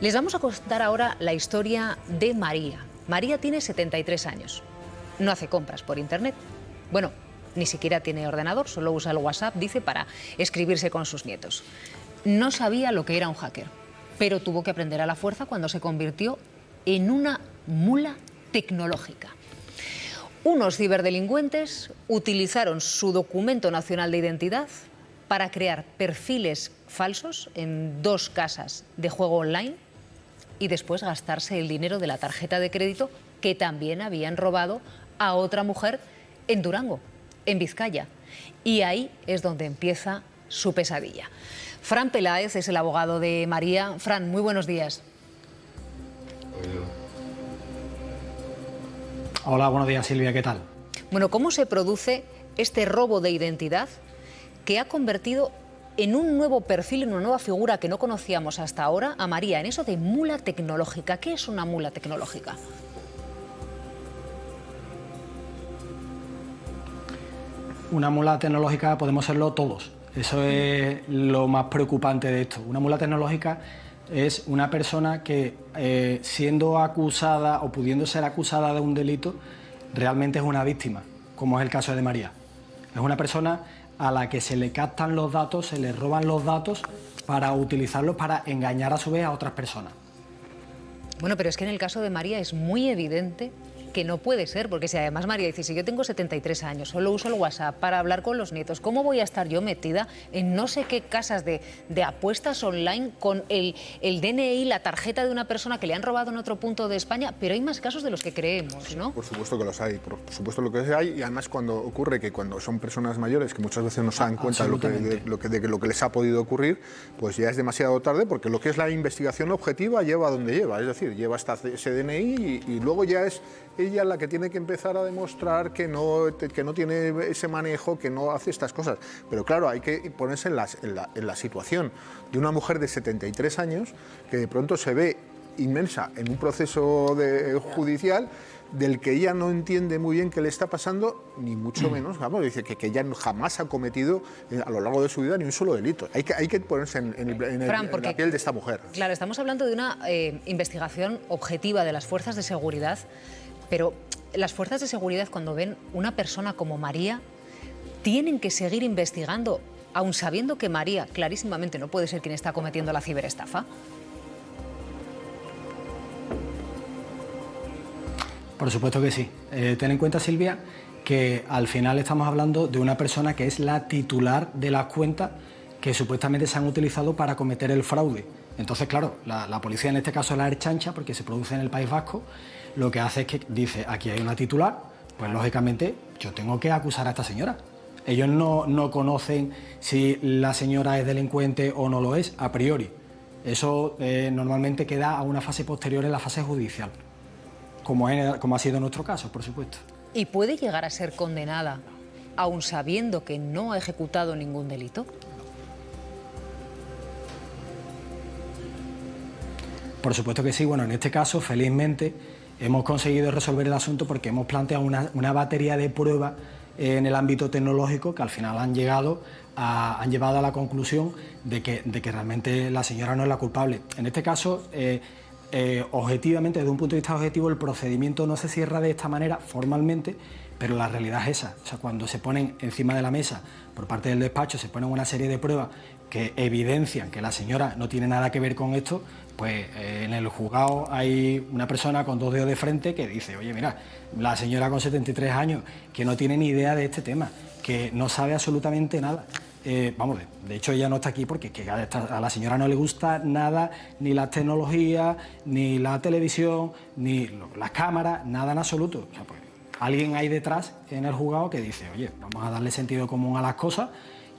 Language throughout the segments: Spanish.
Les vamos a contar ahora la historia de María. María tiene 73 años. No hace compras por internet. Bueno, ni siquiera tiene ordenador, solo usa el WhatsApp, dice, para escribirse con sus nietos. No sabía lo que era un hacker, pero tuvo que aprender a la fuerza cuando se convirtió en una mula tecnológica. Unos ciberdelincuentes utilizaron su documento nacional de identidad para crear perfiles falsos en 2 casas de juego online y después gastarse el dinero de la tarjeta de crédito que también habían robado a otra mujer en Durango, en Vizcaya. Y ahí es donde empieza su pesadilla. Fran Peláez es el abogado de María. Fran, muy buenos días. Hola, buenos días, Silvia, ¿qué tal? Bueno, ¿cómo se produce este robo de identidad que ha convertido en un nuevo perfil, en una nueva figura que no conocíamos hasta ahora, a María, en eso de mula tecnológica? ¿Qué es una mula tecnológica? Una mula tecnológica podemos serlo todos. Eso es lo más preocupante de esto. Una mula tecnológica es una persona que, siendo acusada o pudiendo ser acusada de un delito, realmente es una víctima, como es el caso de María. Es una persona a la que se le captan los datos, se le roban los datos para utilizarlos para engañar a su vez a otras personas. Bueno, pero es que en el caso de María es muy evidente que no puede ser, porque si además María dice, si yo tengo 73 años, solo uso el WhatsApp para hablar con los nietos, ¿cómo voy a estar yo metida en no sé qué casas de apuestas online con el DNI, la tarjeta de una persona que le han robado en otro punto de España? Pero hay más casos de los que creemos, ¿no? Por supuesto que los hay, por supuesto lo que hay, y además cuando ocurre que cuando son personas mayores que muchas veces no se dan cuenta de lo que les ha podido ocurrir, pues ya es demasiado tarde, porque lo que es la investigación objetiva lleva a donde lleva, es decir, lleva hasta ese DNI y luego ya es ella la que tiene que empezar a demostrar que no tiene ese manejo, que no hace estas cosas. Pero claro, hay que ponerse en la situación de una mujer de 73 años que de pronto se ve inmersa en un proceso judicial del que ella no entiende muy bien qué le está pasando, ni mucho menos, vamos, dice que ella jamás ha cometido a lo largo de su vida ni un solo delito. Hay que ponerse en la piel de esta mujer. Claro, estamos hablando de una investigación objetiva de las fuerzas de seguridad, pero las fuerzas de seguridad, cuando ven una persona como María, tienen que seguir investigando, aun sabiendo que María clarísimamente no puede ser quien está cometiendo la ciberestafa. Por supuesto que sí. Ten en cuenta, Silvia, que al final estamos hablando de una persona que es la titular de las cuentas que supuestamente se han utilizado para cometer el fraude. Entonces, claro, la policía, en este caso la Ertzaintza, porque se produce en el País Vasco, lo que hace es que dice, aquí hay una titular, pues lógicamente yo tengo que acusar a esta señora. Ellos no conocen si la señora es delincuente o no lo es, a priori. Eso normalmente queda a una fase posterior, en la fase judicial, como ha sido nuestro caso, por supuesto. ¿Y puede llegar a ser condenada, aun sabiendo que no ha ejecutado ningún delito? Por supuesto que sí. Bueno, en este caso, felizmente, hemos conseguido resolver el asunto porque hemos planteado una batería de pruebas en el ámbito tecnológico que al final han llevado a la conclusión de que realmente la señora no es la culpable. En este caso, objetivamente, desde un punto de vista objetivo, el procedimiento no se cierra de esta manera formalmente, pero la realidad es esa. O sea, cuando se ponen encima de la mesa, por parte del despacho, se ponen una serie de pruebas que evidencian que la señora no tiene nada que ver con esto, pues en el juzgado hay una persona con 2 dedos de frente que dice, oye, mira, la señora con 73 años, que no tiene ni idea de este tema, que no sabe absolutamente nada. Vamos, de hecho ella no está aquí porque a la señora no le gusta nada, ni la tecnología, ni la televisión, ni las cámaras, nada en absoluto. O sea, pues, alguien hay detrás en el juzgado que dice, oye, vamos a darle sentido común a las cosas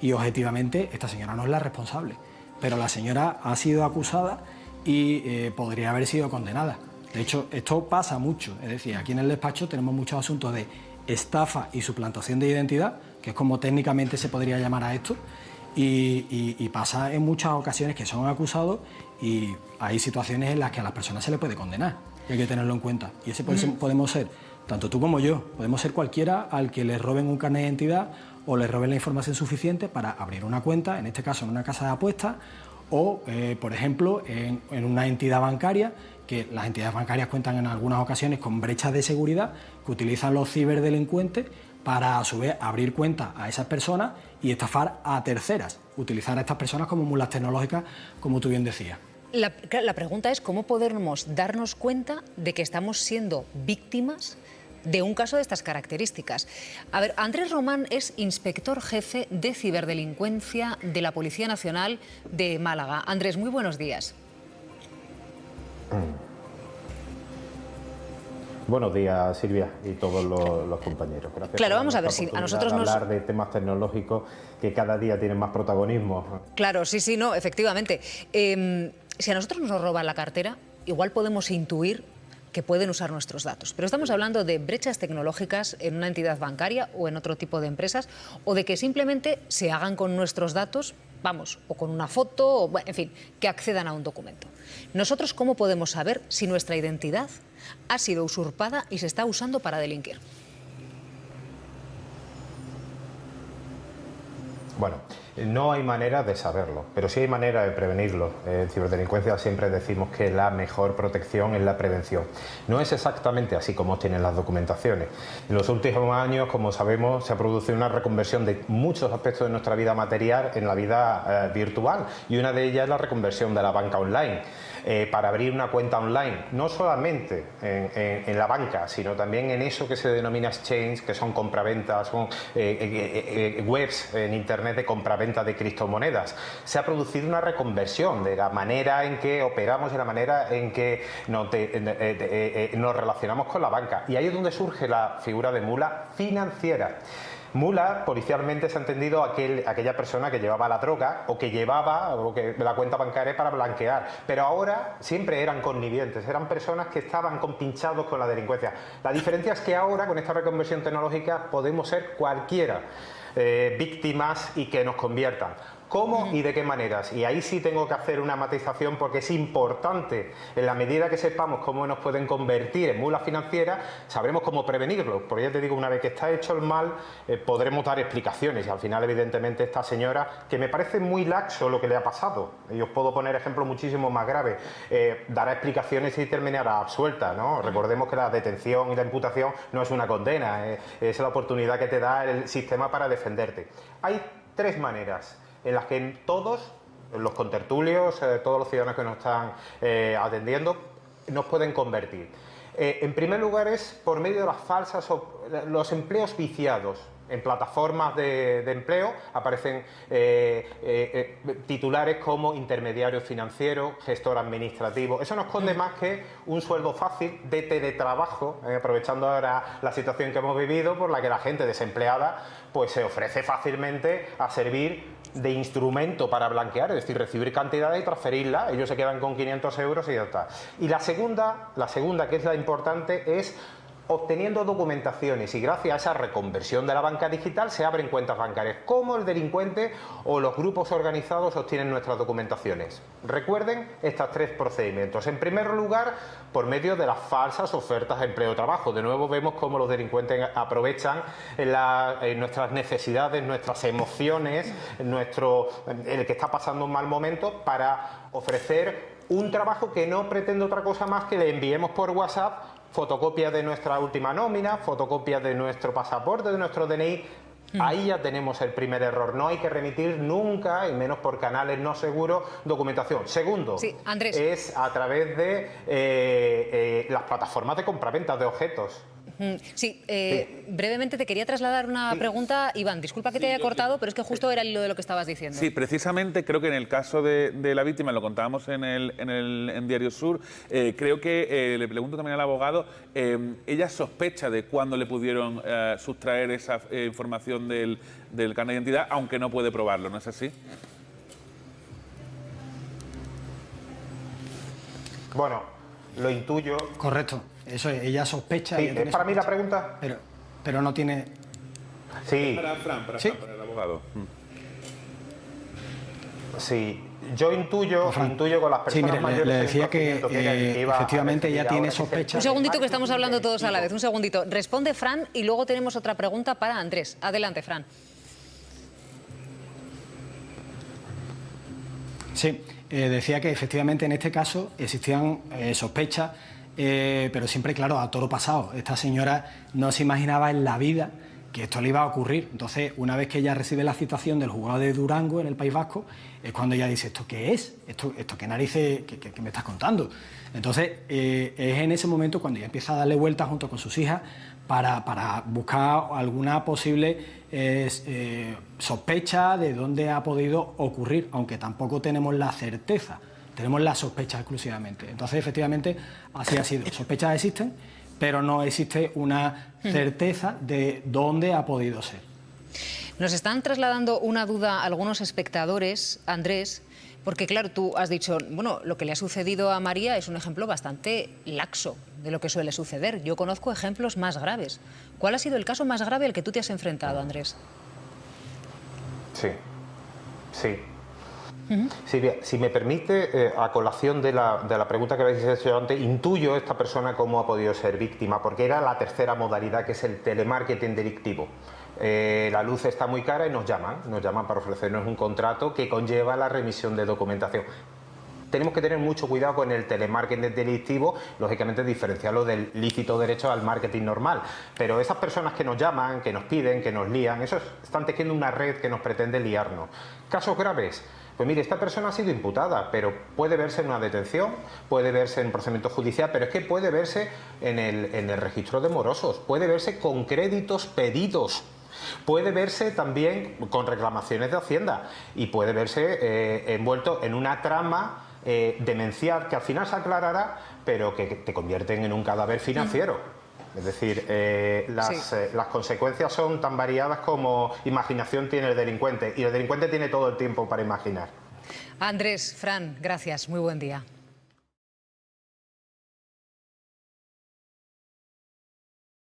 y objetivamente esta señora no es la responsable. Pero la señora ha sido acusada y podría haber sido condenada. De hecho, esto pasa mucho. Es decir, aquí en el despacho tenemos muchos asuntos de estafa y suplantación de identidad, que es como técnicamente se podría llamar a esto, y pasa en muchas ocasiones que son acusados y hay situaciones en las que a las personas se les puede condenar, y hay que tenerlo en cuenta. Y ese podemos ser tanto tú como yo. Podemos ser cualquiera al que le roben un carnet de identidad o le roben la información suficiente para abrir una cuenta, en este caso en una casa de apuestas, o, por ejemplo, en una entidad bancaria, que las entidades bancarias cuentan en algunas ocasiones con brechas de seguridad que utilizan los ciberdelincuentes para, a su vez, abrir cuentas a esas personas y estafar a terceras, utilizar a estas personas como mulas tecnológicas, como tú bien decías. La pregunta es cómo podemos darnos cuenta de que estamos siendo víctimas de un caso de estas características. A ver, Andrés Román es inspector jefe de ciberdelincuencia de la Policía Nacional de Málaga. Andrés, muy buenos días. Buenos días, Silvia, y todos los compañeros. Gracias. Claro, vamos a ver si a nosotros nos... hablar de temas tecnológicos que cada día tienen más protagonismo. Claro, sí, no, efectivamente. Si a nosotros nos roban la cartera, igual podemos intuir que pueden usar nuestros datos. Pero estamos hablando de brechas tecnológicas en una entidad bancaria o en otro tipo de empresas, o de que simplemente se hagan con nuestros datos, vamos, o con una foto, o, en fin, que accedan a un documento. Nosotros, ¿cómo podemos saber si nuestra identidad ha sido usurpada y se está usando para delinquir? Bueno, no hay manera de saberlo, pero sí hay manera de prevenirlo. En ciberdelincuencia siempre decimos que la mejor protección es la prevención. No es exactamente así como tienen las documentaciones. En los últimos años, como sabemos, se ha producido una reconversión de muchos aspectos de nuestra vida material en la vida virtual, y una de ellas es la reconversión de la banca online. Para abrir una cuenta online, no solamente en la banca, sino también en eso que se denomina exchange, que son compraventas, son webs en internet de compraventa de criptomonedas. Se ha producido una reconversión de la manera en que operamos y la manera en que nos relacionamos con la banca. Y ahí es donde surge la figura de mula financiera. Mula, policialmente, se ha entendido aquella persona que llevaba la droga o que llevaba la cuenta bancaria para blanquear. Pero ahora siempre eran connivientes, eran personas que estaban compinchados con la delincuencia. La diferencia es que ahora, con esta reconversión tecnológica, podemos ser cualquiera víctimas y que nos conviertan. ¿Cómo y de qué maneras? Y ahí sí tengo que hacer una matización, porque es importante, en la medida que sepamos cómo nos pueden convertir en mulas financieras, sabremos cómo prevenirlo. Porque ya te digo, una vez que está hecho el mal, podremos dar explicaciones. Y al final, evidentemente, esta señora, que me parece muy laxo lo que le ha pasado, y os puedo poner ejemplos muchísimo más graves, dará explicaciones y terminará absuelta, ¿no? Recordemos que la detención y la imputación no es una condena, es la oportunidad que te da el sistema para defenderte. Hay tres maneras en las que todos los contertulios, todos los ciudadanos que nos están atendiendo, nos pueden convertir. En primer lugar, es por medio de las falsas o los empleos viciados. En plataformas de empleo aparecen titulares como intermediario financiero, gestor administrativo. Eso no esconde más que un sueldo fácil de teletrabajo, aprovechando ahora la situación que hemos vivido, por la que la gente desempleada pues se ofrece fácilmente a servir de instrumento para blanquear, es decir, recibir cantidades y transferirlas. Ellos se quedan con 500 euros y ya está. Y la segunda, que es la importante, es obteniendo documentaciones, y gracias a esa reconversión de la banca digital se abren cuentas bancarias. ¿Cómo el delincuente o los grupos organizados obtienen nuestras documentaciones? Recuerden estos tres procedimientos. En primer lugar, por medio de las falsas ofertas de empleo o trabajo. De nuevo vemos cómo los delincuentes aprovechan nuestras necesidades, nuestras emociones, el que está pasando un mal momento, para ofrecer un trabajo que no pretende otra cosa más que le enviemos por WhatsApp fotocopias de nuestra última nómina, fotocopias de nuestro pasaporte, de nuestro DNI. Ahí ya tenemos el primer error. No hay que remitir nunca, y menos por canales no seguros, documentación. Segundo, sí, Andrés, es a través de las plataformas de compraventa de objetos. Sí, brevemente te quería trasladar una pregunta. Iván, disculpa que te haya cortado, pero es que justo era el hilo de lo que estabas diciendo. Sí, precisamente creo que en el caso de la víctima, lo contábamos en Diario Sur, creo que, le pregunto también al abogado, ella sospecha de cuándo le pudieron sustraer esa información del carnet de identidad, aunque no puede probarlo, ¿no es así? Bueno, lo intuyo. Correcto. Eso es, ella sospecha. Sí, ¿es para mí la pregunta? Pero no tiene... Sí. Para Fran, para el abogado. Sí, Yo intuyo con las personas sí, mire, mayores... le decía que efectivamente ella tiene sospechas. Un segundito que estamos hablando todos a la vez, un segundito. Responde Fran y luego tenemos otra pregunta para Andrés. Adelante, Fran. Sí, decía que efectivamente en este caso existían sospechas, pero siempre, claro, a toro pasado. Esta señora no se imaginaba en la vida que esto le iba a ocurrir. Entonces, una vez que ella recibe la citación del juzgado de Durango, en el País Vasco, es cuando ella dice, ¿esto qué es? ¿Esto qué narices qué me estás contando? Entonces, es en ese momento cuando ella empieza a darle vueltas junto con sus hijas para buscar alguna posible sospecha de dónde ha podido ocurrir, aunque tampoco tenemos la certeza, tenemos la sospecha exclusivamente. Entonces, efectivamente, así ha sido. Sospechas existen, pero no existe una certeza de dónde ha podido ser. Nos están trasladando una duda a algunos espectadores, Andrés, porque claro, tú has dicho, bueno, lo que le ha sucedido a María es un ejemplo bastante laxo de lo que suele suceder. Yo conozco ejemplos más graves. ¿Cuál ha sido el caso más grave al que tú te has enfrentado, Andrés? Sí. Silvia, si me permite, a colación de la pregunta que habéis hecho antes, intuyo esta persona cómo ha podido ser víctima, porque era la tercera modalidad, que es el telemarketing delictivo. La luz está muy cara y nos llaman para ofrecernos un contrato que conlleva la remisión de documentación. Tenemos que tener mucho cuidado con el telemarketing delictivo, lógicamente diferenciarlo del lícito derecho al marketing normal. Pero esas personas que nos llaman, que nos piden, que nos lían, eso están tejiendo una red que nos pretende liarnos. Casos graves. Pues mire, esta persona ha sido imputada, pero puede verse en una detención, puede verse en procedimiento judicial, pero es que puede verse en el registro de morosos, puede verse con créditos pedidos, puede verse también con reclamaciones de Hacienda y puede verse envuelto en una trama demencial que al final se aclarará, pero que te convierten en un cadáver financiero. Es decir, las consecuencias son tan variadas como imaginación tiene el delincuente, y el delincuente tiene todo el tiempo para imaginar. Andrés, Fran, gracias, muy buen día.